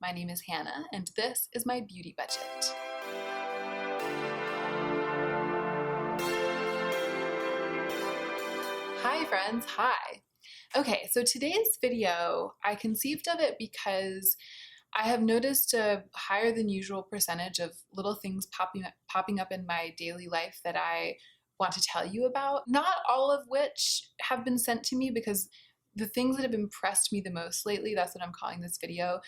My name is Hannah, and this is my beauty budget. Hi friends, hi. Okay, so today's video, I conceived of it because I have noticed a higher than usual percentage of little things popping up in my daily life that I want to tell you about. Not all of which have been sent to me, because the things that have impressed me the most lately, that's what I'm calling this video,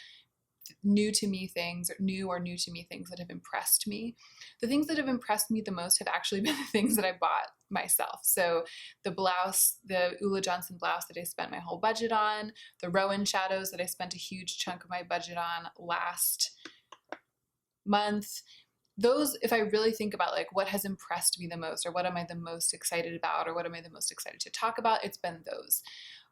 new to me things that have impressed me. The things that have impressed me the most have actually been the things that I bought myself. So the blouse, the Ulla Johnson blouse that I spent my whole budget on, the Rowan shadows that I spent a huge chunk of my budget on last month. Those, if I really think about like what has impressed me the most, or what am I the most excited about, or what am I the most excited to talk about, it's been those.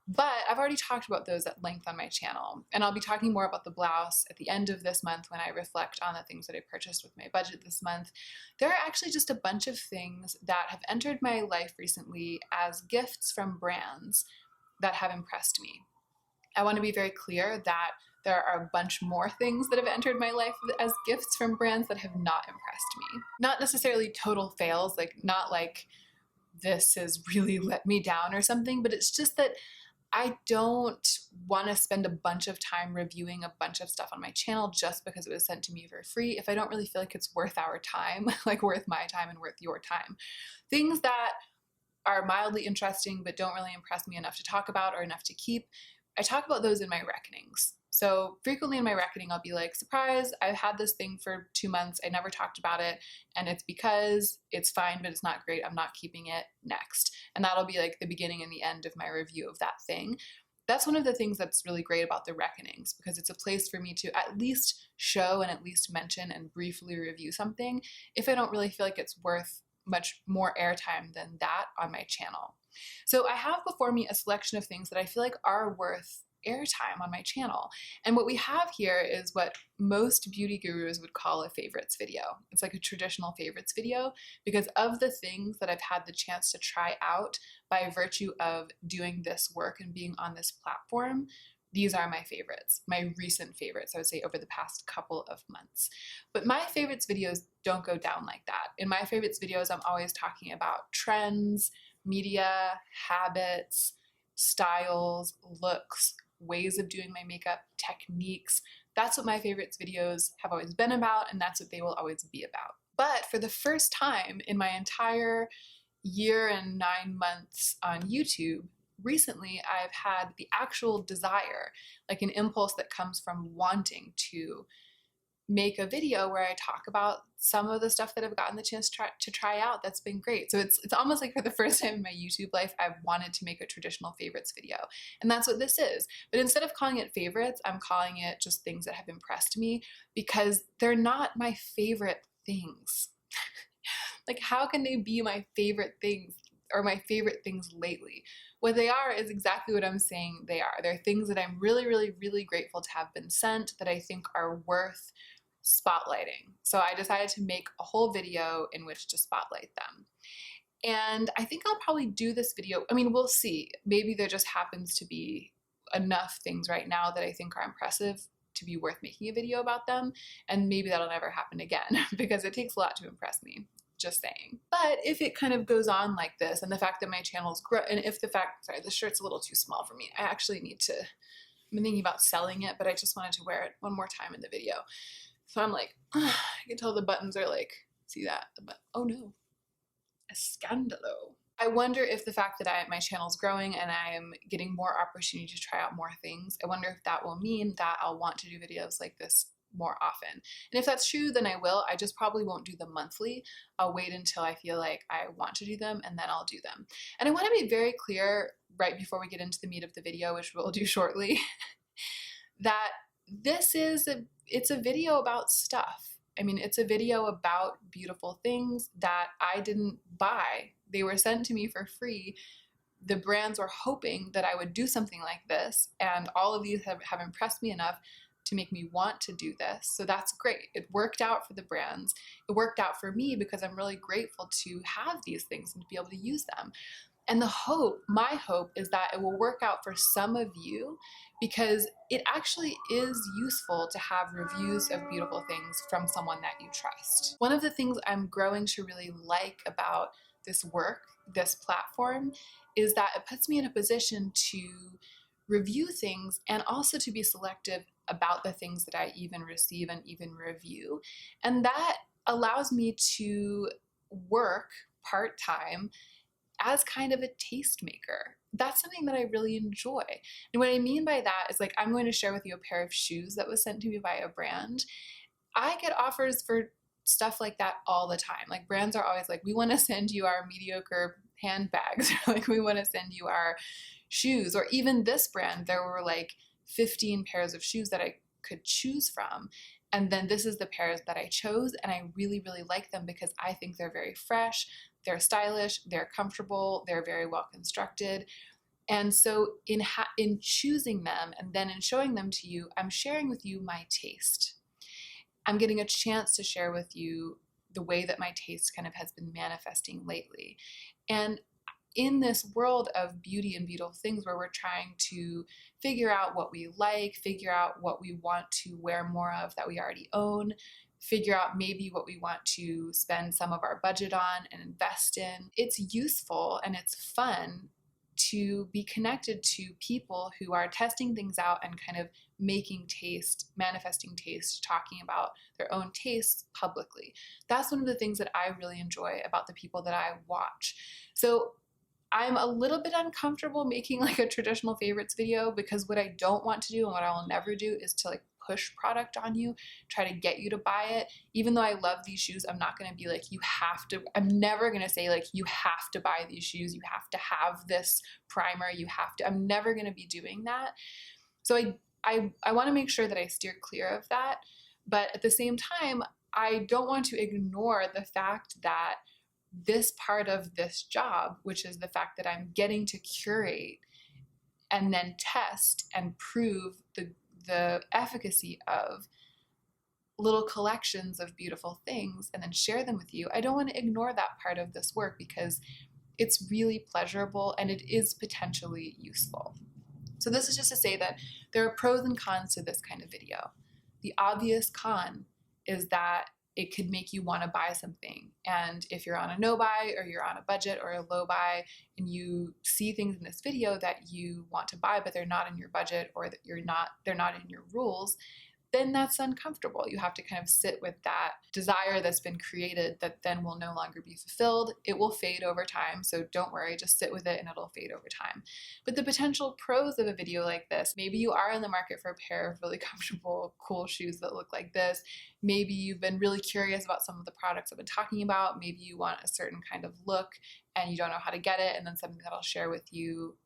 But I've already talked about those at length on my channel, and I'll be talking more about the blouse at the end of this month when I reflect on the things that I purchased with my budget this month. There are actually just a bunch of things that have entered my life recently as gifts from brands that have impressed me. I want to be very clear that there are a bunch more things that have entered my life as gifts from brands that have not impressed me. Not necessarily total fails, like not like this has really let me down or something, but it's just that I don't want to spend a bunch of time reviewing a bunch of stuff on my channel just because it was sent to me for free if I don't really feel like it's worth our time, like worth my time and worth your time. Things that are mildly interesting but don't really impress me enough to talk about or enough to keep, I talk about those in my reckonings. So frequently in my reckoning, I'll be like, surprise, I've had this thing for 2 months, I never talked about it, and it's because it's fine, but it's not great, I'm not keeping it, next. And that'll be like the beginning and the end of my review of that thing. That's one of the things that's really great about the reckonings, because it's a place for me to at least show and at least mention and briefly review something if I don't really feel like it's worth much more airtime than that on my channel. So I have before me a selection of things that I feel like are worth airtime on my channel. And what we have here is what most beauty gurus would call a favorites video. It's like a traditional favorites video, because of the things that I've had the chance to try out by virtue of doing this work and being on this platform. These are my favorites, my recent favorites, I would say over the past couple of months. But my favorites videos don't go down like that. In my favorites videos, I'm always talking about trends, media, habits, styles, looks, ways of doing my makeup, techniques. That's what my favorites videos have always been about, and that's what they will always be about. But for the first time in my entire year and 9 months on YouTube, recently I've had the actual desire, like an impulse that comes from wanting to make a video where I talk about some of the stuff that I've gotten the chance to try out that's been great. So it's almost like for the first time in my YouTube life, I've wanted to make a traditional favorites video. And that's what this is. But instead of calling it favorites, I'm calling it just things that have impressed me, because they're not my favorite things. Like, how can they be my favorite things or my favorite things lately? What they are is exactly what I'm saying they are. They're things that I'm really, really, really grateful to have been sent, that I think are worth spotlighting. So I decided to make a whole video in which to spotlight them. And I think I'll probably do this video, I mean, we'll see. Maybe there just happens to be enough things right now that I think are impressive to be worth making a video about them. And maybe that'll never happen again because it takes a lot to impress me. Just saying. But if it kind of goes on like this, and the fact that my channel's grow, and if the fact, sorry, the shirt's a little too small for me. I actually need to, I've been thinking about selling it, but I just wanted to wear it one more time in the video. So I'm like, I can tell the buttons are like, see that? But oh no, a scandalo. I wonder if the fact that my channel's growing and I am getting more opportunity to try out more things, I wonder if that will mean that I'll want to do videos like this more often. And if that's true, then I will. I just probably won't do them monthly. I'll wait until I feel like I want to do them, and then I'll do them. And I want to be very clear right before we get into the meat of the video, which we'll do shortly, that this is it's a video about stuff. I mean, it's a video about beautiful things that I didn't buy. They were sent to me for free. The brands were hoping that I would do something like this, and all of these have impressed me enough to make me want to do this. So that's great. It worked out for the brands. It worked out for me because I'm really grateful to have these things and to be able to use them. And my hope is that it will work out for some of you, because it actually is useful to have reviews of beautiful things from someone that you trust. One of the things I'm growing to really like about this work, this platform, is that it puts me in a position to review things and also to be selective about the things that I even receive and even review. And that allows me to work part-time as kind of a tastemaker. That's something that I really enjoy. And what I mean by that is, like, I'm going to share with you a pair of shoes that was sent to me by a brand. I get offers for stuff like that all the time. Like, brands are always like, we want to send you our mediocre handbags, or like, we want to send you our shoes. Or even this brand, there were like 15 pairs of shoes that I could choose from. And then this is the pairs that I chose, and I really, really like them because I think they're very fresh, they're stylish, they're comfortable, they're very well constructed. And so in choosing them and then in showing them to you, I'm sharing with you my taste. I'm getting a chance to share with you the way that my taste kind of has been manifesting lately. And in this world of beauty and beautiful things, where we're trying to figure out what we like, figure out what we want to wear more of that we already own, figure out maybe what we want to spend some of our budget on and invest in, it's useful and it's fun to be connected to people who are testing things out and kind of making taste, manifesting taste, talking about their own tastes publicly. That's one of the things that I really enjoy about the people that I watch. So I'm a little bit uncomfortable making like a traditional favorites video, because what I don't want to do and what I will never do is to like push product on you, try to get you to buy it. Even though I love these shoes, I'm not going to be like, you have to, I'm never going to say like, you have to buy these shoes, you have to have this primer, you have to, I'm never going to be doing that. So I want to make sure that I steer clear of that. But at the same time, I don't want to ignore the fact that this part of this job, which is the fact that I'm getting to curate and then test and prove the efficacy of little collections of beautiful things and then share them with you, I don't want to ignore that part of this work, because it's really pleasurable and it is potentially useful. So this is just to say that there are pros and cons to this kind of video. The obvious con is that it could make you want to buy something. And if you're on a no buy, or you're on a budget or a low buy, and you see things in this video that you want to buy, but they're not in your budget, or that they're not in your rules, then that's uncomfortable. You have to kind of sit with that desire that's been created that then will no longer be fulfilled. It will fade over time, so don't worry, just sit with it and it'll fade over time. But the potential pros of a video like this, maybe you are in the market for a pair of really comfortable, cool shoes that look like this. Maybe you've been really curious about some of the products I've been talking about. Maybe you want a certain kind of look and you don't know how to get it, and then something that I'll share with you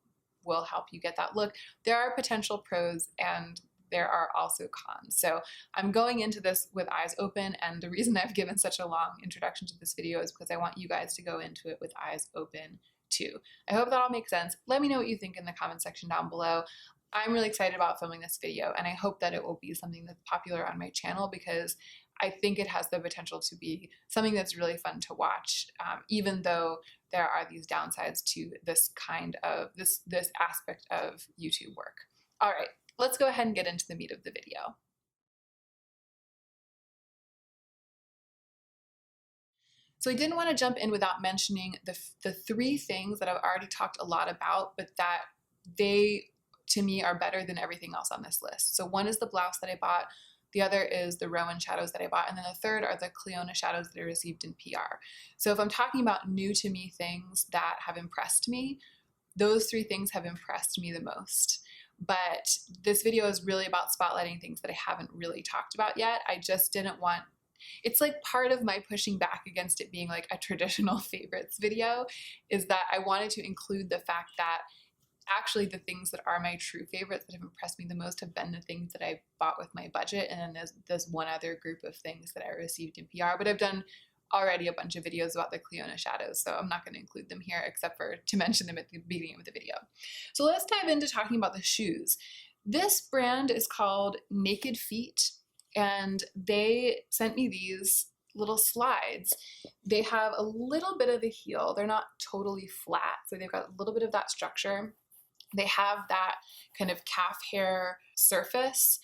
will help you get that look. There are potential pros and there are also cons. So I'm going into this with eyes open, and the reason I've given such a long introduction to this video is because I want you guys to go into it with eyes open too. I hope that all makes sense. Let me know what you think in the comment section down below. I'm really excited about filming this video, and I hope that it will be something that's popular on my channel, because I think it has the potential to be something that's really fun to watch, even though there are these downsides to this kind of, this aspect of YouTube work. All right, let's go ahead and get into the meat of the video. So I didn't want to jump in without mentioning the three things that I've already talked a lot about, but that they, to me, are better than everything else on this list. So one is the blouse that I bought, the other is the Rowan shadows that I bought, and then the third are the Cliona shadows that I received in PR. So if I'm talking about new to me things that have impressed me, those three things have impressed me the most. But this video is really about spotlighting things that I haven't really talked about yet. I just didn't want, it's like part of my pushing back against it being like a traditional favorites video, is that I wanted to include the fact that actually the things that are my true favorites that have impressed me the most have been the things that I bought with my budget, and then there's one other group of things that I received in PR. But I've done already a bunch of videos about the Cliona shadows, so I'm not going to include them here except for to mention them at the beginning of the video. So let's dive into talking about the shoes. This brand is called Naked Feet, and they sent me these little slides. They have a little bit of a heel. They're not totally flat, so they've got a little bit of that structure. They have that kind of calf hair surface,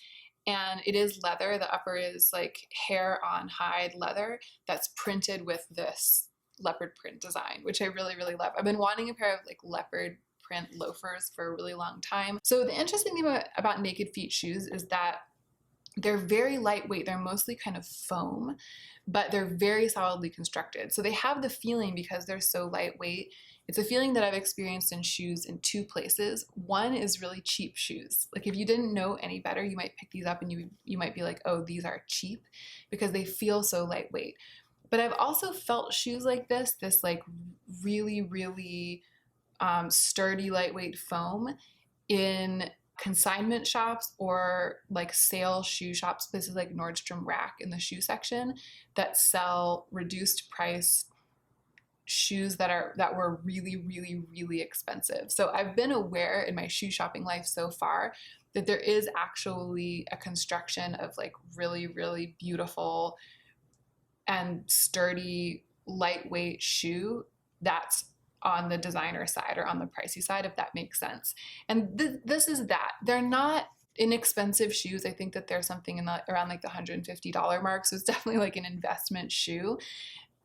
and it is leather. The upper is like hair on hide leather that's printed with this leopard print design, which I really, really love. I've been wanting a pair of like leopard print loafers for a really long time. So the interesting thing about naked feet shoes is that they're very lightweight. They're mostly kind of foam, but they're very solidly constructed. So they have the feeling, because they're so lightweight, it's a feeling that I've experienced in shoes in two places. One is really cheap shoes. Like if you didn't know any better, you might pick these up and you might be like, oh, these are cheap, because they feel so lightweight. But I've also felt shoes like this like really, really sturdy, lightweight foam in consignment shops or like sale shoe shops, places like Nordstrom Rack in the shoe section that sell reduced price shoes that were really, really, really expensive. So I've been aware in my shoe shopping life so far that there is actually a construction of like really, really beautiful and sturdy, lightweight shoe that's on the designer side or on the pricey side, if that makes sense. And this is that. They're not inexpensive shoes. I think that there's something around like the $150 mark. So it's definitely like an investment shoe.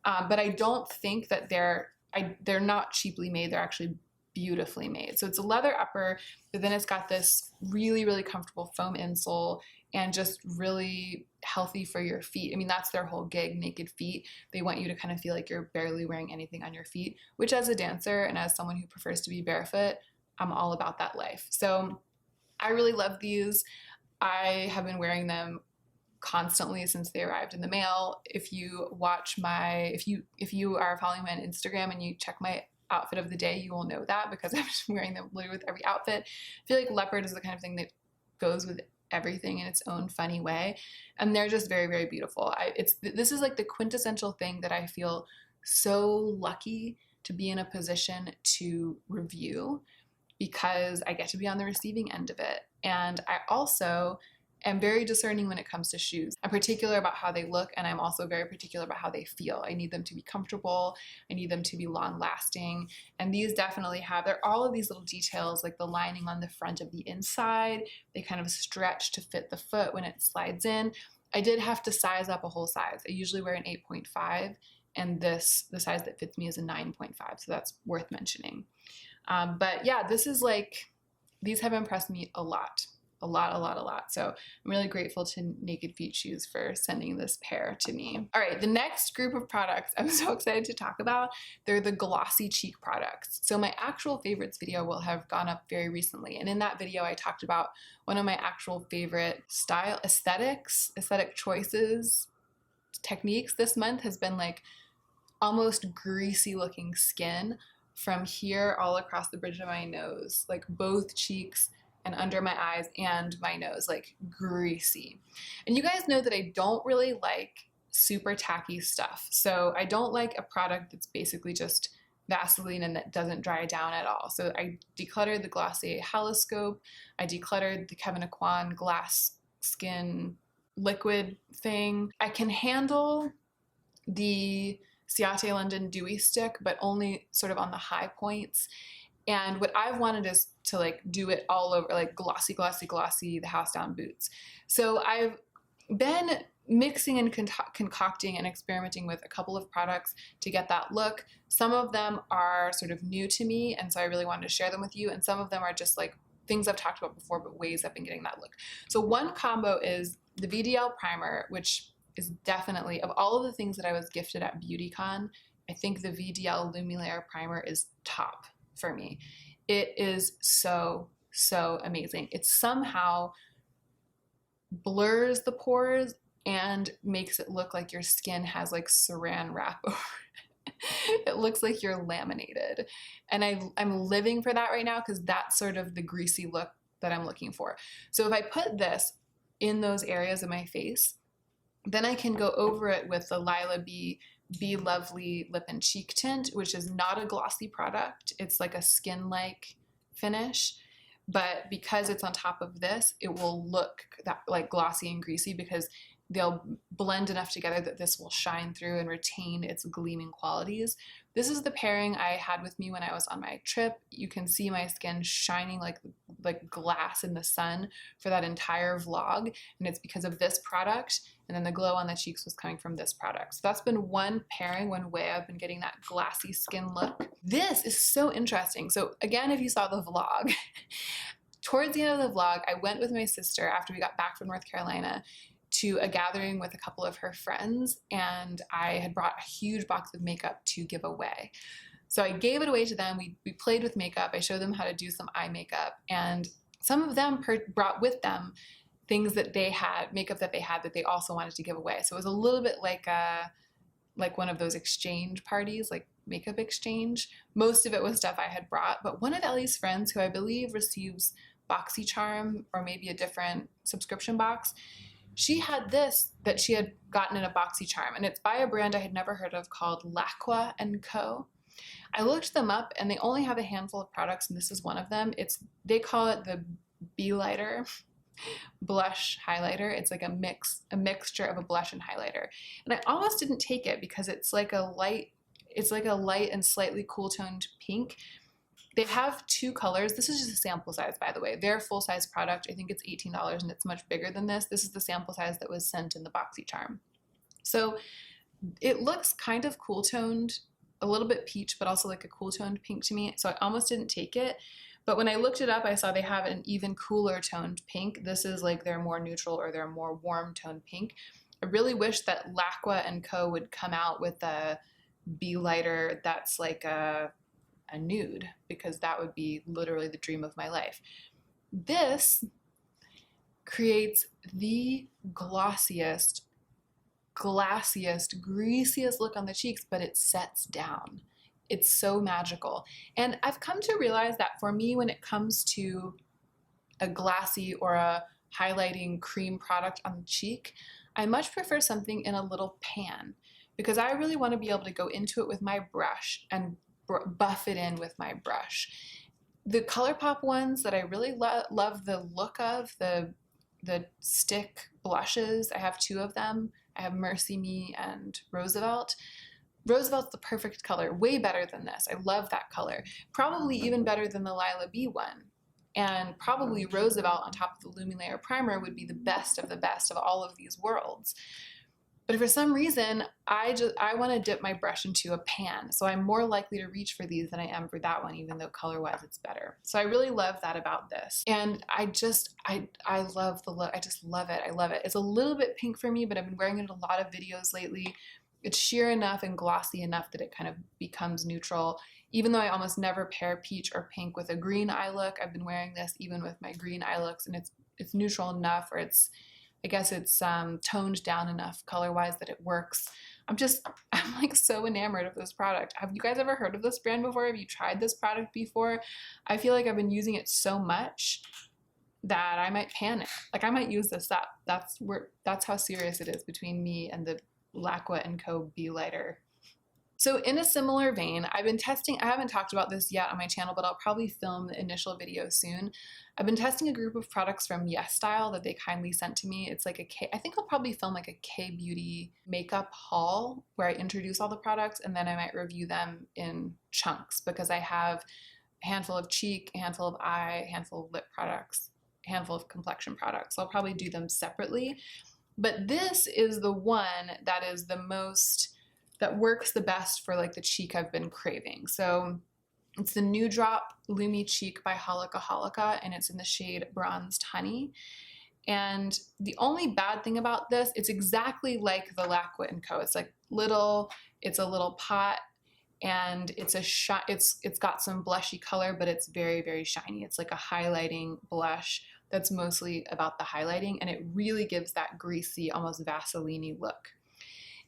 But I don't think that they're not cheaply made. They're actually beautifully made. So it's a leather upper, but then it's got this really, really comfortable foam insole and just really healthy for your feet. I mean, that's their whole gig, naked feet. They want you to kind of feel like you're barely wearing anything on your feet, which as a dancer and as someone who prefers to be barefoot, I'm all about that life. So I really love these. I have been wearing them constantly since they arrived in the mail. If you watch if you are following me on Instagram and you check my outfit of the day, you will know that, because I've been wearing them literally with every outfit. I feel like leopard is the kind of thing that goes with everything in its own funny way, and they're just very, very beautiful. This is like the quintessential thing that I feel so lucky to be in a position to review, because I get to be on the receiving end of it. And I also am very discerning when it comes to shoes. I'm particular about how they look, and I'm also very particular about how they feel. I need them to be comfortable. I need them to be long lasting. And these definitely have, there are all of these little details, like the lining on the front of the inside. They kind of stretch to fit the foot when it slides in. I did have to size up a whole size. I usually wear an 8.5, and the size that fits me is a 9.5. So that's worth mentioning. But yeah, these have impressed me a lot. A lot. So I'm really grateful to Naked Feet Shoes for sending this pair to me. All right, the next group of products I'm so excited to talk about, they're the glossy cheek products. So my actual favorites video will have gone up very recently. And in that video, I talked about one of my actual favorite aesthetic choices, techniques this month has been like almost greasy looking skin from here all across the bridge of my nose, like both cheeks and under my eyes and my nose, like greasy. And you guys know that I don't really like super tacky stuff. So I don't like a product that's basically just Vaseline and that doesn't dry down at all. So I decluttered the Glossy Haloscope. I decluttered the Kevyn Aucoin glass skin liquid thing. I can handle the Ciate London Dewy Stick, but only sort of on the high points. And what I've wanted is to like do it all over, like glossy, the house down boots. So I've been mixing and concocting and experimenting with a couple of products to get that look. Some of them are sort of new to me, and so I really wanted to share them with you. And some of them are just like things I've talked about before, but ways I've been getting that look. So one combo is the Vdl Primer, which is definitely, of all of the things that I was gifted at BeautyCon, I think the Vdl Lumilayer Primer is top for me. It is so amazing. It somehow blurs the pores and makes it look like your skin has like saran wrap over it. It looks like you're laminated. And I'm living for that right now, because that's sort of the greasy look that I'm looking for. So if I put this in those areas of my face, then I can go over it with the Lila Be Lovely Lip and Cheek Tint, which is not a glossy product. It's like a skin-like finish, but because it's on top of this, it will look like glossy and greasy, because they'll blend enough together that this will shine through and retain its gleaming qualities. This is the pairing I had with me when I was on my trip. You can see my skin shining like glass in the sun for that entire vlog, and it's because of this product, and then the glow on the cheeks was coming from this product. So that's been one pairing, one way I've been getting that glassy skin look. This is so interesting. So again, if you saw the vlog, towards the end of the vlog, I went with my sister after we got back from North Carolina to a gathering with a couple of her friends, and I had brought a huge box of makeup to give away. So I gave it away to them. We played with makeup. I showed them how to do some eye makeup, and some of them brought with them things that they had, makeup that they had that they also wanted to give away. So it was a little bit like one of those exchange parties, like makeup exchange. Most of it was stuff I had brought, but one of Ellie's friends, who I believe receives BoxyCharm or maybe a different subscription box, she had this that she had gotten in a BoxyCharm, and it's by a brand I had never heard of called Laqua & Co. I looked them up, and they only have a handful of products, and this is one of them. They call it the B-Lighter blush highlighter. It's like a mixture of a blush and highlighter. And I almost didn't take it because it's like a light and slightly cool toned pink. They have two colors. This is just a sample size, by the way. Their full-size product, I think it's $18, and it's much bigger than this. This is the sample size that was sent in the BoxyCharm. So it looks kind of cool-toned, a little bit peach, but also like a cool-toned pink to me, so I almost didn't take it. But when I looked it up, I saw they have an even cooler toned pink. This is like their more neutral or their more warm toned pink. I really wish that Laqua & Co. would come out with a B-Lighter that's like a nude, because that would be literally the dream of my life. This creates the glossiest, greasiest look on the cheeks, but it sets down. It's so magical. And I've come to realize that for me, when it comes to a glassy or a highlighting cream product on the cheek, I much prefer something in a little pan, because I really want to be able to go into it with my brush and buff it in with my brush. The ColourPop ones that I really love the look of, the stick blushes, I have two of them. I have Mercy Me and Roosevelt. Roosevelt's the perfect color, way better than this. I love that color. Probably even better than the Lila B one. And probably Roosevelt on top of the Vdl Primer would be the best of all of these worlds. But for some reason, I want to dip my brush into a pan, so I'm more likely to reach for these than I am for that one, even though color-wise it's better. So I really love that about this. And I love the look. I just love it. I love it. It's a little bit pink for me, but I've been wearing it in a lot of videos lately. It's sheer enough and glossy enough that it kind of becomes neutral. Even though I almost never pair peach or pink with a green eye look, I've been wearing this even with my green eye looks, and it's neutral enough, or I guess it's toned down enough color-wise that it works. I'm like so enamored of this product. Have you guys ever heard of this brand before? Have you tried this product before? I feel like I've been using it so much that I might pan it. Like, I might use this up. That's how serious it is between me and the Laqua & Co. B-Lighter. So in a similar vein, I've been testing, I haven't talked about this yet on my channel, but I'll probably film the initial video soon. I've been testing a group of products from YesStyle that they kindly sent to me. It's like I think I'll probably film like a K-beauty makeup haul where I introduce all the products, and then I might review them in chunks, because I have a handful of cheek, a handful of eye, a handful of lip products, a handful of complexion products. So I'll probably do them separately. But this is the one that is the most, that works the best for like the cheek I've been craving. So it's the New Drop Lumi Cheek by Holika Holika, and it's in the shade Bronzed Honey. And the only bad thing about this, it's exactly like the Laqua & Co. It's like it's a little pot, and it's got some blushy color, but it's very, very shiny. It's like a highlighting blush that's mostly about the highlighting, and it really gives that greasy, almost Vaseline-y look.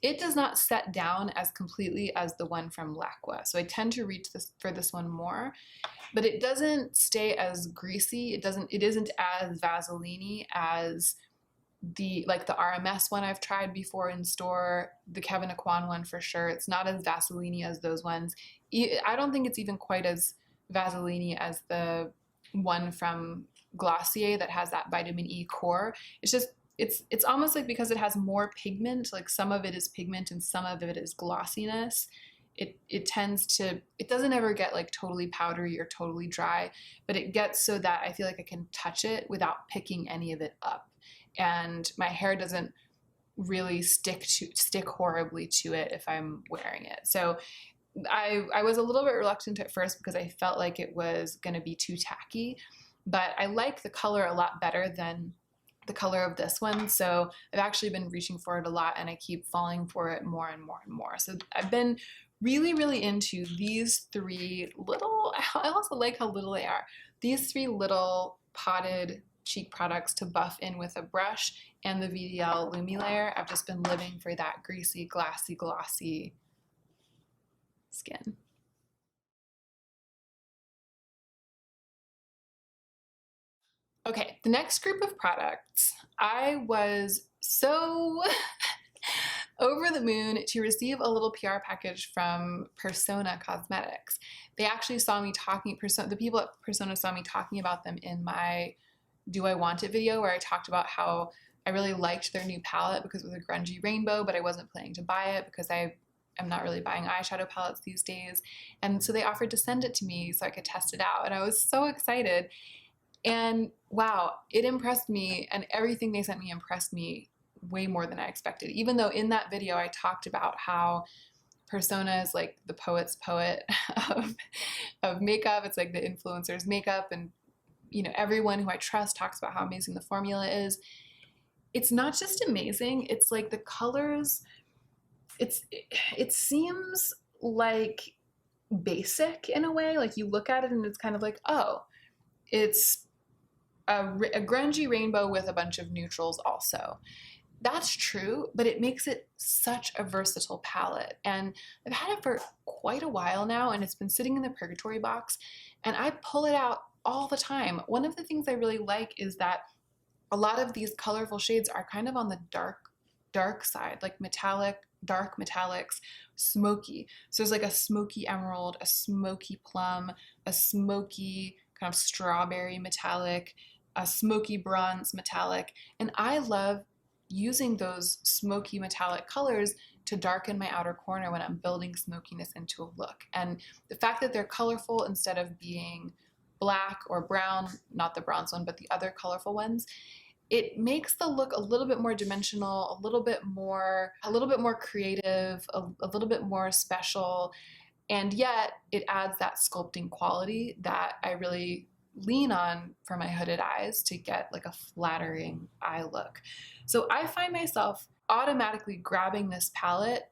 It does not set down as completely as the one from Laqua, so I tend to reach for this one more, but it doesn't stay as greasy. It isn't as Vaseline-y as the RMS one I've tried before in store, the Kevin Aquan one for sure. It's not as Vaseline-y as those ones. I don't think it's even quite as Vaseline-y as the one from Glossier that has that vitamin E core. It's just it's almost like because it has more pigment, like some of it is pigment and some of it is glossiness, it tends to, it doesn't ever get like totally powdery or totally dry, but it gets so that I feel like I can touch it without picking any of it up. And my hair doesn't really stick horribly to it if I'm wearing it. So I was a little bit reluctant at first because I felt like it was going to be too tacky, but I like the color a lot better than the color of this one. So I've actually been reaching for it a lot and I keep falling for it more and more and more. So I've been really, really into these three little, I also like how little they are. These three little potted cheek products to buff in with a brush and the Vdl Lumi layer. I've just been living for that greasy, glossy skin. Okay, the next group of products, I was so over the moon to receive a little PR package from Persona Cosmetics. They actually saw me talking, the people at Persona saw me talking about them in my Do I Want It video, where I talked about how I really liked their new palette because it was a grungy rainbow, but I wasn't planning to buy it because I'm not really buying eyeshadow palettes these days. And so they offered to send it to me so I could test it out. And I was so excited. And wow, it impressed me, and everything they sent me impressed me way more than I expected. Even though in that video I talked about how Persona is like the poet's poet of makeup. It's like the influencer's makeup, and you know, everyone who I trust talks about how amazing the formula is. It's not just amazing, it's like the colors, it seems like basic in a way. Like you look at it and it's kind of like, oh, it's a grungy rainbow with a bunch of neutrals also. That's true, but it makes it such a versatile palette. And I've had it for quite a while now, and it's been sitting in the Purgatory box, and I pull it out all the time. One of the things I really like is that a lot of these colorful shades are kind of on the dark side, like metallic, dark metallics, smoky. So there's like a smoky emerald, a smoky plum, a smoky kind of strawberry metallic, a smoky bronze metallic, and I love using those smoky metallic colors to darken my outer corner when I'm building smokiness into a look. And the fact that they're colorful instead of being black or brown, not the bronze one, but the other colorful ones, it makes the look a little bit more dimensional, a little bit more creative, a little bit more special, and yet it adds that sculpting quality that I really lean on for my hooded eyes to get like a flattering eye look. So I find myself automatically grabbing this palette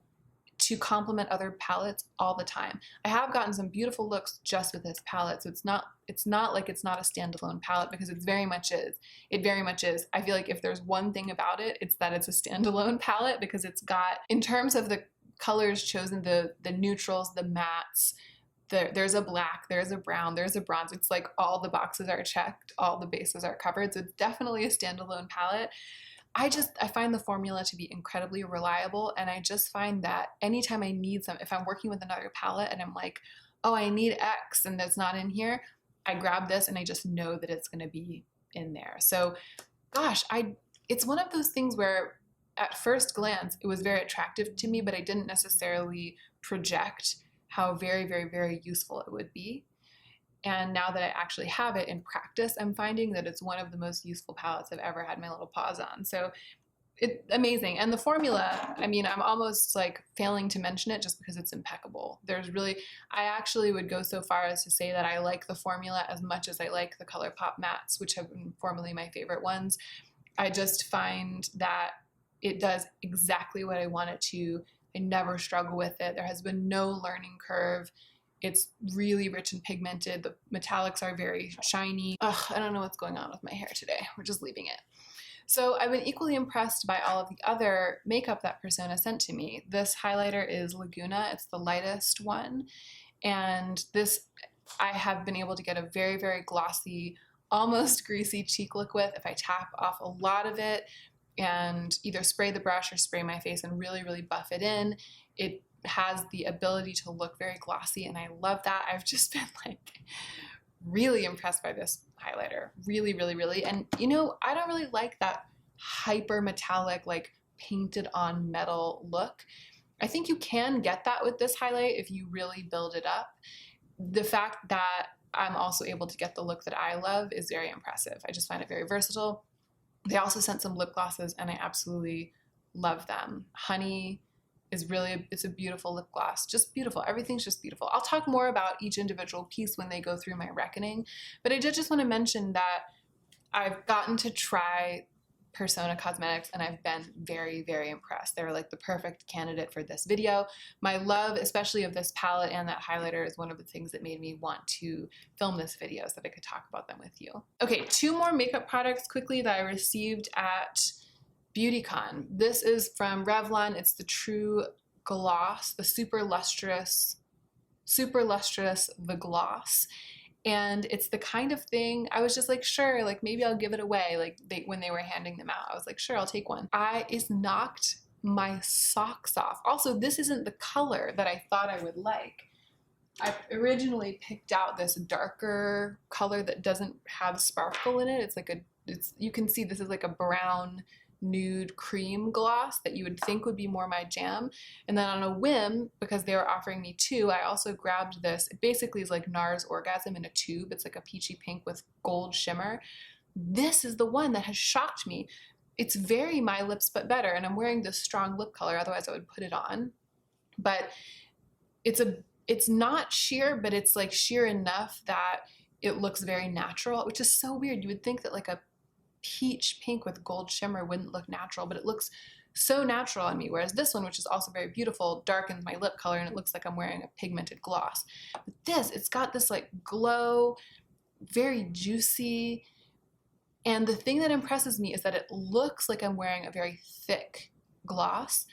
to complement other palettes all the time. I have gotten some beautiful looks just with this palette, so it's not like it's not a standalone palette, because it very much is. It very much is. I feel like if there's one thing about it, it's that it's a standalone palette, because it's got, in terms of the colors chosen, the neutrals, the mattes, there's a black, there's a brown, there's a bronze. It's like all the boxes are checked, all the bases are covered. So it's definitely a standalone palette. I find the formula to be incredibly reliable, and I just find that anytime I need some, if I'm working with another palette and I'm like, oh, I need X and that's not in here, I grab this and I just know that it's gonna be in there. So gosh, it's one of those things where at first glance it was very attractive to me, but I didn't necessarily project how very, very, very useful it would be. And now that I actually have it in practice, I'm finding that it's one of the most useful palettes I've ever had my little paws on. So it's amazing. And the formula, I mean, I'm almost like failing to mention it just because it's impeccable. I actually would go so far as to say that I like the formula as much as I like the ColourPop mattes, which have been formerly my favorite ones. I just find that it does exactly what I want it to. I never struggle with it. There has been no learning curve. It's really rich and pigmented. The metallics are very shiny. Ugh, I don't know what's going on with my hair today. We're just leaving it. So I've been equally impressed by all of the other makeup that Persona sent to me. This highlighter is Laguna. It's the lightest one. And this, I have been able to get a very, very glossy, almost greasy cheek look with if I tap off a lot of it and either spray the brush or spray my face and really, really buff it in. It has the ability to look very glossy, and I love that. I've just been like really impressed by this highlighter. Really, really, really. And you know, I don't really like that hyper metallic, like painted on metal look. I think you can get that with this highlight if you really build it up. The fact that I'm also able to get the look that I love is very impressive. I just find it very versatile. They also sent some lip glosses and I absolutely love them. Honey is really, it's a beautiful lip gloss, just beautiful. Everything's just beautiful. I'll talk more about each individual piece when they go through my reckoning, but I did just want to mention that I've gotten to try Persona Cosmetics and I've been very, very impressed. They're like the perfect candidate for this video. My love, especially of this palette and that highlighter, is one of the things that made me want to film this video so that I could talk about them with you. Okay, 2 more makeup products quickly that I received at BeautyCon. This is from Revlon. It's the True Gloss, the Super Lustrous The Gloss. And it's the kind of thing, I was just like, sure, like maybe I'll give it away. Like when they were handing them out, I was like, sure, I'll take one. It's knocked my socks off. Also, this isn't the color that I thought I would like. I originally picked out this darker color that doesn't have sparkle in it. You can see this is like a brown nude cream gloss that you would think would be more my jam. And then on a whim, because they were offering me 2, I also grabbed this. It basically is like Nars Orgasm in a tube. It's like a peachy pink with gold shimmer. This is the one that has shocked me. It's very my lips but better, and I'm wearing this strong lip color, otherwise I would put it on. But it's not sheer, but it's like sheer enough that it looks very natural, which is so weird. You would think that like a peach pink with gold shimmer wouldn't look natural, but it looks so natural on me, whereas this one, which is also very beautiful, darkens my lip color and it looks like I'm wearing a pigmented gloss. But this, it's got this like glow, very juicy, and the thing that impresses me is that it looks like I'm wearing a very thick gloss,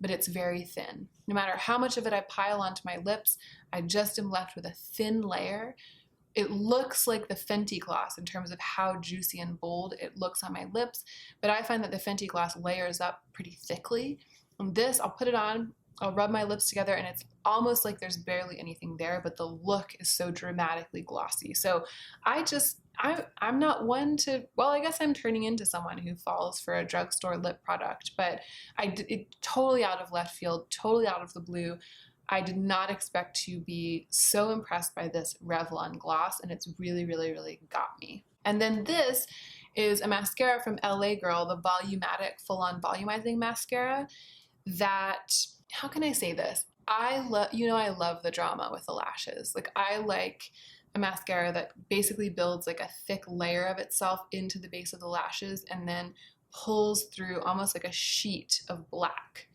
but it's very thin. No matter how much of it I pile onto my lips, I just am left with a thin layer. It looks like the Fenty gloss in terms of how juicy and bold it looks on my lips, but I find that the Fenty gloss layers up pretty thickly. And this, I'll put it on, I'll rub my lips together, and it's almost like there's barely anything there, but the look is so dramatically glossy. So I'm not one to, well, I guess I'm turning into someone who falls for a drugstore lip product, but it totally out of left field, totally out of the blue. I did not expect to be so impressed by this Revlon gloss, and it's really, really, really got me. And then this is a mascara from LA Girl, the Volumatic Full-On Volumizing Mascara that, how can I say this? I love the drama with the lashes. Like, I like a mascara that basically builds like a thick layer of itself into the base of the lashes and then pulls through almost like a sheet of black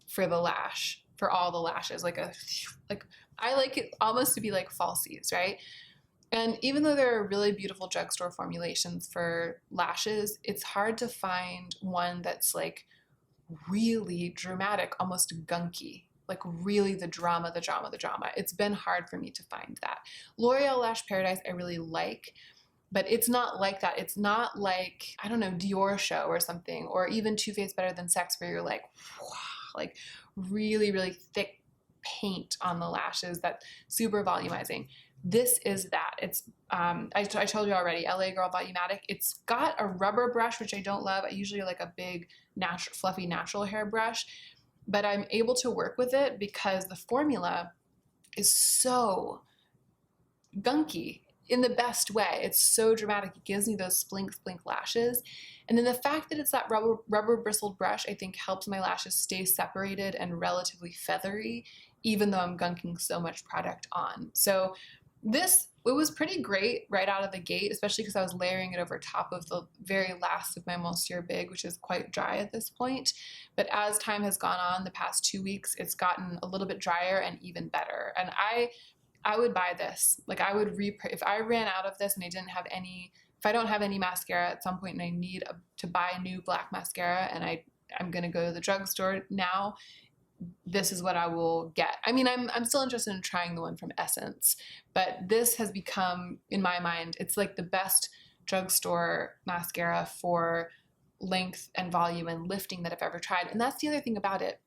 for the lash. For all the lashes, I like it almost to be like falsies, right? And even though there are really beautiful drugstore formulations for lashes, it's hard to find one that's like really dramatic, almost gunky, like really the drama. It's been hard for me to find that. L'Oreal Lash Paradise I really like, but it's not like that. It's not like, I don't know, Dior Show or something, or even Too Faced Better Than Sex, where you're like, wow, like really, really thick paint on the lashes that's super volumizing. This is that. It's, I told you already, LA Girl Volumatic. It's got a rubber brush, which I don't love. I usually like a big, fluffy, natural hair brush, but I'm able to work with it because the formula is so gunky in the best way. It's so dramatic. It gives me those splink lashes. And then the fact that it's that rubber bristled brush, I think helps my lashes stay separated and relatively feathery, even though I'm gunking so much product on. So it was pretty great right out of the gate, especially because I was layering it over top of the very last of my Monsieur Big, which is quite dry at this point. But as time has gone on, the past 2 weeks, it's gotten a little bit drier and even better. And I would buy this. Like, I would if I ran out of this and I didn't have any, if I don't have any mascara at some point and I need to buy a new black mascara and I'm gonna go to the drugstore now, this is what I will get. I mean, I'm still interested in trying the one from Essence, but this has become, in my mind, it's like the best drugstore mascara for length and volume and lifting that I've ever tried. And that's the other thing about it.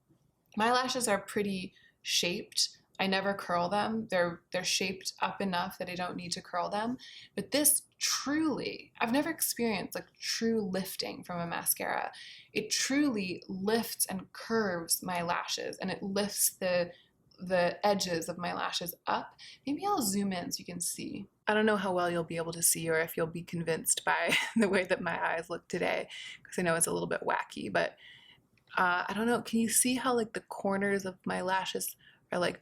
My lashes are pretty shaped I never curl them. They're shaped up enough that I don't need to curl them. But this truly, I've never experienced like true lifting from a mascara. It truly lifts and curves my lashes, and it lifts the edges of my lashes up. Maybe I'll zoom in so you can see. I don't know how well you'll be able to see or if you'll be convinced by the way that my eyes look today, because I know it's a little bit wacky, but I don't know. Can you see how like the corners of my lashes are like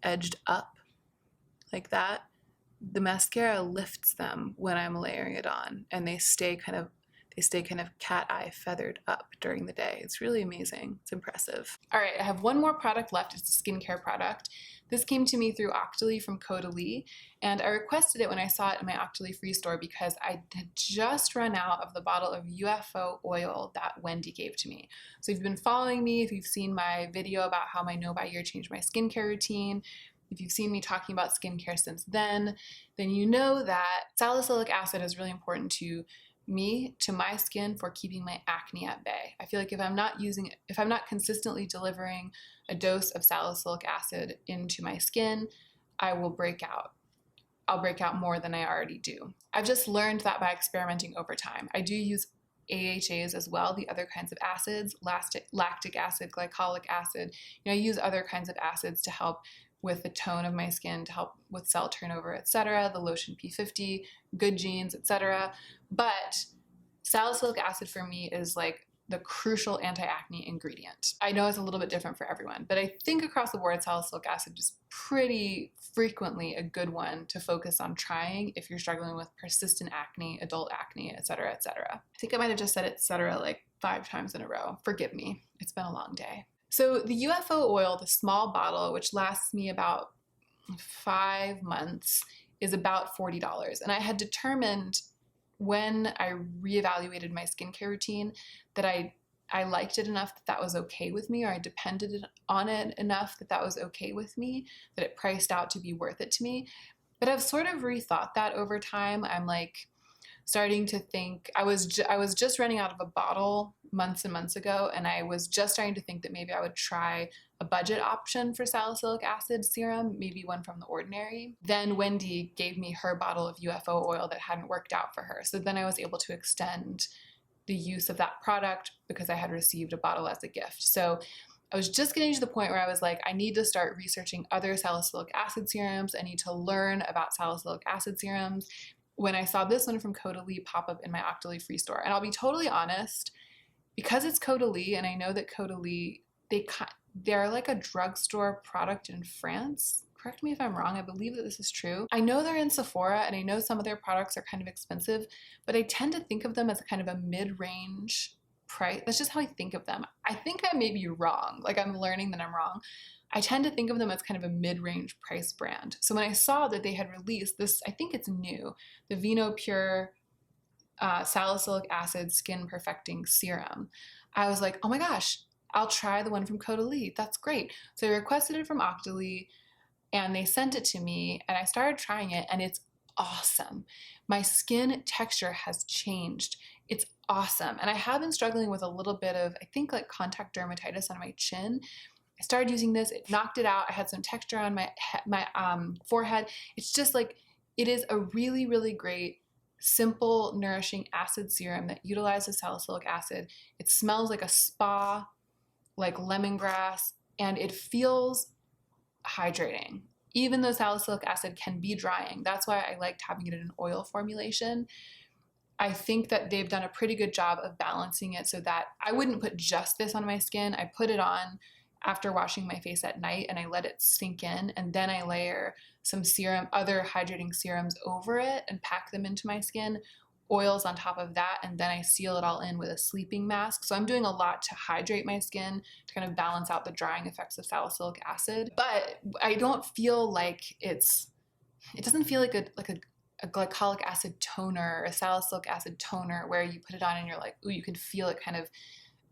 edged up like that? The mascara lifts them when I'm layering it on, and they stay kind of cat eye feathered up during the day. It's really amazing. It's impressive. All right, I have one more product left. It's a skincare product. This came to me through Octoly from Caudalie, and I requested it when I saw it in my Octoly free store because I had just run out of the bottle of UFO oil that Wendy gave to me. So if you've been following me, if you've seen my video about how my No By Year changed my skincare routine, if you've seen me talking about skincare since then you know that salicylic acid is really important to me, to my skin, for keeping my acne at bay. I feel like if I'm not consistently delivering a dose of salicylic acid into my skin, I will break out. I'll break out more than I already do. I've just learned that by experimenting over time. I do use AHAs as well, the other kinds of acids, lactic acid, glycolic acid. I use other kinds of acids to help with the tone of my skin, to help with cell turnover, etc., the lotion P50, good genes, etc. But salicylic acid for me is like the crucial anti-acne ingredient. I know it's a little bit different for everyone, but I think across the board, salicylic acid is pretty frequently a good one to focus on trying if you're struggling with persistent acne, adult acne, etc., etc. I think I might have just said etc. like 5 times in a row. Forgive me. It's been a long day. So the UFO oil, the small bottle, which lasts me about 5 months, is about $40. And I had determined when I reevaluated my skincare routine that I liked it enough that that was okay with me, or I depended on it enough that that was okay with me, that it priced out to be worth it to me. But I've sort of rethought that over time. I'm like starting to think, I was just running out of a bottle months and months ago, and I was just starting to think that maybe I would try a budget option for salicylic acid serum, maybe one from The Ordinary. Then Wendy gave me her bottle of UFO oil that hadn't worked out for her. So then I was able to extend the use of that product because I had received a bottle as a gift. So I was just getting to the point where I was like, I need to start researching other salicylic acid serums. I need to learn about salicylic acid serums. When I saw this one from Caudalie pop up in my Octoly free store, and I'll be totally honest, because it's Caudalie, and I know that Caudalie, they're like a drugstore product in France. Correct me if I'm wrong. I believe that this is true. I know they're in Sephora, and I know some of their products are kind of expensive, but I tend to think of them as kind of a mid-range price. That's just how I think of them. I think I may be wrong. Like, I'm learning that I'm wrong. I tend to think of them as kind of a mid-range price brand. So when I saw that they had released this, I think it's new, the Vino Pure Salicylic Acid Skin Perfecting Serum, I was like, oh my gosh, I'll try the one from Caudalie. That's great. So I requested it from Octoly, and they sent it to me, and I started trying it, and it's awesome. My skin texture has changed. It's awesome. And I have been struggling with a little bit of, I think, like contact dermatitis on my chin. I started using this, it knocked it out. I had some texture on my forehead. It's just like, it is a really, really great, simple, nourishing acid serum that utilizes salicylic acid. It smells like a spa, like lemongrass, and it feels hydrating. Even though salicylic acid can be drying, that's why I liked having it in an oil formulation. I think that they've done a pretty good job of balancing it so that I wouldn't put just this on my skin. I put it on after washing my face at night, and I let it sink in, and then I layer some serum, other hydrating serums over it, and pack them into my skin, oils on top of that, and then I seal it all in with a sleeping mask. So I'm doing a lot to hydrate my skin to kind of balance out the drying effects of salicylic acid. But I don't feel like it doesn't feel like a glycolic acid toner or a salicylic acid toner where you put it on and you're like, ooh, you can feel it kind of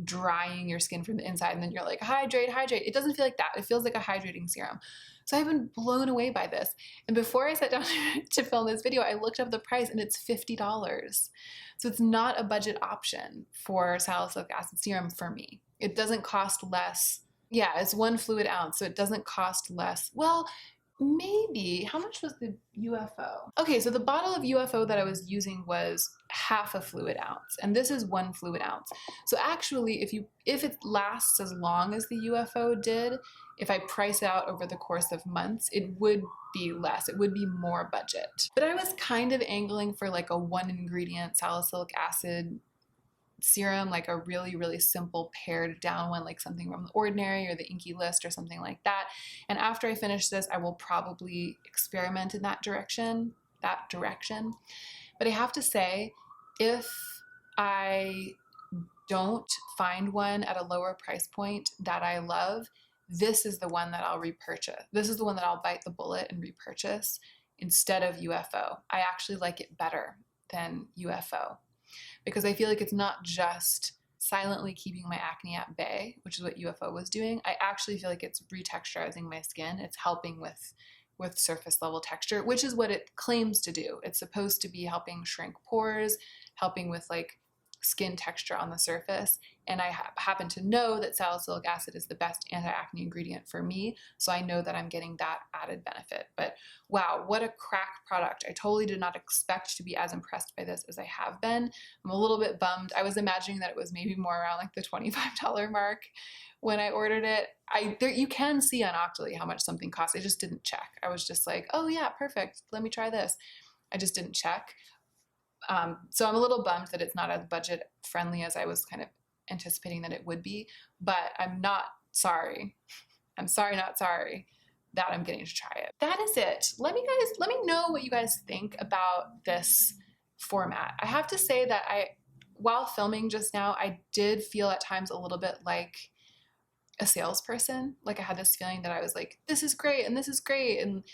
drying your skin from the inside, and then you're like, hydrate, hydrate. It doesn't feel like that. It feels like a hydrating serum. So I've been blown away by this. And before I sat down to film this video, I looked up the price, and it's $50. So it's not a budget option for salicylic acid serum for me. It doesn't cost less Yeah, it's 1 fluid ounce, so it doesn't cost less. Well, maybe. How much was the UFO? Okay, so the bottle of UFO that I was using was half a fluid ounce, and this is 1 fluid ounce. So actually, if it lasts as long as the UFO did, if I price it out over the course of months, it would be less. It would be more budget. But I was kind of angling for like a 1 ingredient salicylic acid serum, like a really, really simple pared down one, like something from The Ordinary or the Inky List or something like that. And after I finish this, I will probably experiment in that direction. But I have to say, if I don't find one at a lower price point that I love, this is the one that I'll repurchase. This is the one that I'll bite the bullet and repurchase instead of UFO. I actually like it better than UFO, because I feel like it's not just silently keeping my acne at bay, which is what UFO was doing. I actually feel like it's retexturizing my skin. It's helping with surface level texture, which is what it claims to do. It's supposed to be helping shrink pores, helping with like skin texture on the surface. And I happen to know that salicylic acid is the best anti-acne ingredient for me, so I know that I'm getting that added benefit. But wow, what a crack product. I totally did not expect to be as impressed by this as I have been. I'm a little bit bummed. I was imagining that it was maybe more around like the $25 mark when I ordered it. You can see on Octoly how much something costs. I just didn't check. I was just like, oh yeah, perfect, let me try this. I just didn't check. So I'm a little bummed that it's not as budget friendly as I was kind of anticipating that it would be, but I'm not sorry. I'm sorry, not sorry that I'm getting to try it. That is it. Let me know what you guys think about this format. I have to say that while filming just now, I did feel at times a little bit like a salesperson. Like I had this feeling that I was like, this is great and this is great, and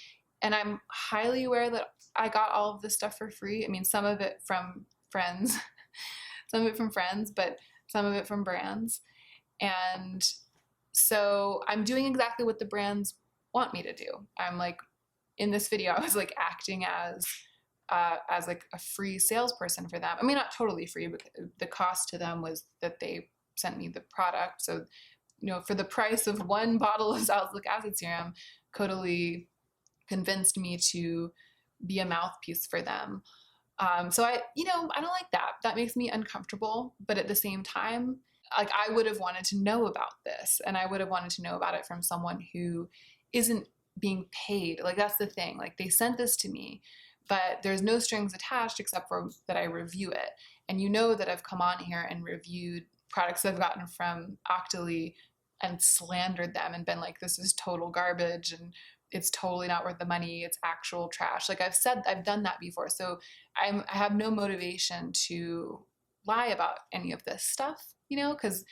I'm highly aware that I got all of this stuff for free. I mean, some of it from friends, but some of it from brands. And so I'm doing exactly what the brands want me to do. I'm like, in this video, I was like acting as like a free salesperson for them. I mean, not totally free, but the cost to them was that they sent me the product. So, for the price of 1 bottle of salicylic acid serum, Caudalie convinced me to be a mouthpiece for them. So I don't like that. That makes me uncomfortable. But at the same time, like I would have wanted to know about this, and I would have wanted to know about it from someone who isn't being paid. Like that's the thing. Like they sent this to me, but there's no strings attached except for that I review it. And that I've come on here and reviewed products I've gotten from Octoly and slandered them and been like, this is total garbage and it's totally not worth the money, it's actual trash. Like I've done that before. So I have no motivation to lie about any of this stuff, because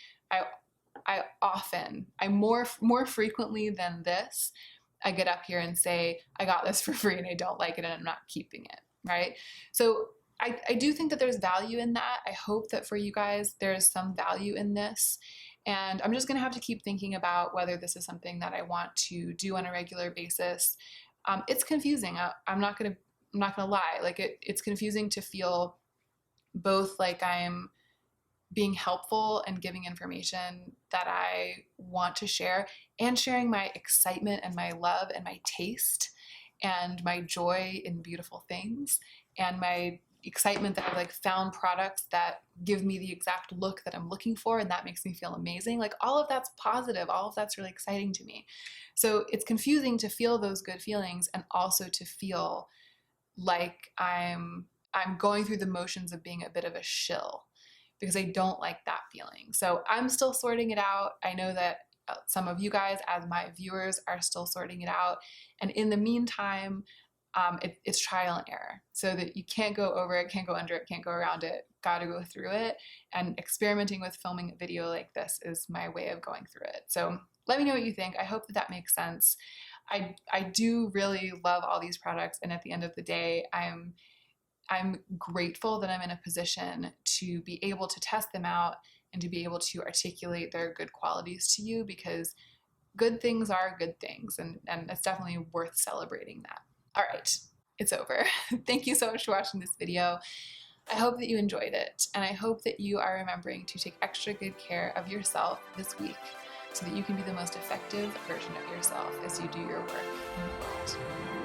I more frequently than this, I get up here and say, I got this for free and I don't like it and I'm not keeping it, right? So I do think that there's value in that. I hope that for you guys, there's some value in this. And I'm just going to have to keep thinking about whether this is something that I want to do on a regular basis. It's confusing. I'm not going to lie. Like it's confusing to feel both like I'm being helpful and giving information that I want to share, and sharing my excitement and my love and my taste and my joy in beautiful things, and my excitement that I've like found products that give me the exact look that I'm looking for, and that makes me feel amazing. Like all of that's positive, all of that's really exciting to me. So it's confusing to feel those good feelings and also to feel like I'm going through the motions of being a bit of a shill, because I don't like that feeling. So I'm still sorting it out. I know that some of you guys as my viewers are still sorting it out, and in the meantime, it's trial and error, so that you can't go over it, can't go under it, can't go around it, gotta go through it. And experimenting with filming a video like this is my way of going through it. So let me know what you think. I hope that makes sense. I do really love all these products, and at the end of the day, I'm grateful that I'm in a position to be able to test them out and to be able to articulate their good qualities to you, because good things are good things, and it's definitely worth celebrating that. All right, it's over. Thank you so much for watching this video. I hope that you enjoyed it, and I hope that you are remembering to take extra good care of yourself this week. so that you can be the most effective version of yourself as you do your work in the world.